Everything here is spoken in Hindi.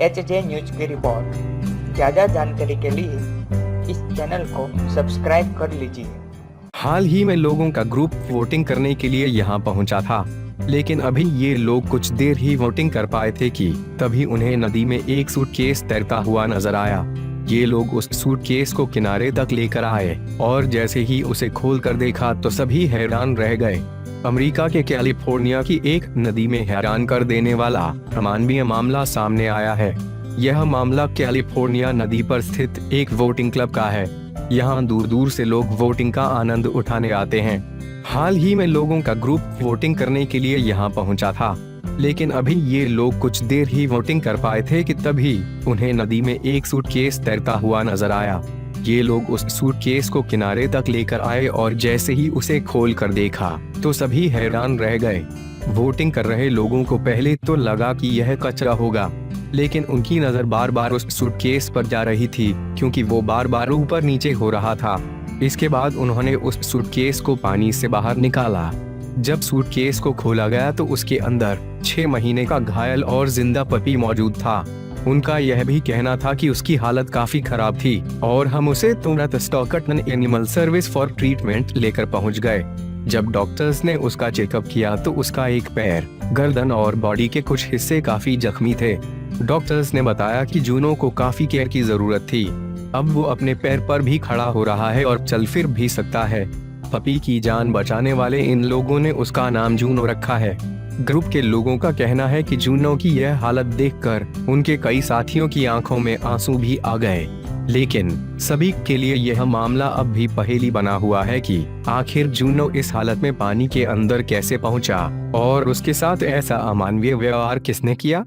एचजे न्यूज की रिपोर्ट। ज़्यादा जानकारी के लिए इस चैनल को सब्सक्राइब कर लीजिए। हाल ही में लोगों का ग्रुप वोटिंग करने के लिए यहाँ पहुँचा था, लेकिन अभी ये लोग कुछ देर ही वोटिंग कर पाए थे कि तभी उन्हें नदी में एक सूटकेस तैरता हुआ नजर आया। ये लोग उस सूटकेस को किनारे तक लेकर आए और जैसे ही उसे खोलकर देखा तो सभी हैरान रह गए। अमेरिका के कैलिफोर्निया की एक नदी में हैरान कर देने वाला अमानवीय मामला सामने आया है। यह मामला कैलिफोर्निया नदी पर स्थित एक वोटिंग क्लब का है। यहाँ दूर दूर से लोग वोटिंग का आनंद उठाने आते हैं। हाल ही में लोगों का ग्रुप वोटिंग करने के लिए यहाँ पहुँचा था, लेकिन अभी ये लोग कुछ देर ही वोटिंग कर पाए थे कि तभी उन्हें नदी में एक सूटकेस तैरता हुआ नजर आया। ये लोग उस सूटकेस को किनारे तक लेकर आए और जैसे ही उसे खोल कर देखा तो सभी हैरान रह गए। वोटिंग कर रहे लोगों को पहले तो लगा कि यह कचरा होगा, लेकिन उनकी नजर बार बार उस सूटकेस पर जा रही थी क्योंकि वो बार बार ऊपर नीचे हो रहा था। इसके बाद उन्होंने उस सूटकेस को पानी से बाहर निकाला। जब सूटकेस को खोला गया तो उसके अंदर 6 महीने का घायल और जिंदा पपी मौजूद था। उनका यह भी कहना था कि उसकी हालत काफी खराब थी और हम उसे तुरंत Stockton animal service for treatment लेकर पहुंच गए। जब डॉक्टर्स ने उसका चेकअप किया तो उसका एक पैर, गर्दन और बॉडी के कुछ हिस्से काफी जख्मी थे। डॉक्टर्स ने बताया कि जूनो को काफी केयर की जरूरत थी। अब वो अपने पैर पर भी खड़ा हो रहा है और चल फिर भी सकता है। पपी की जान बचाने वाले इन लोगों ने उसका नाम जूनो रखा है। ग्रुप के लोगों का कहना है कि जूनो की यह हालत देखकर उनके कई साथियों की आंखों में आंसू भी आ गए, लेकिन सभी के लिए यह मामला अब भी पहेली बना हुआ है कि आखिर जूनो इस हालत में पानी के अंदर कैसे पहुंचा और उसके साथ ऐसा अमानवीय व्यवहार किसने किया।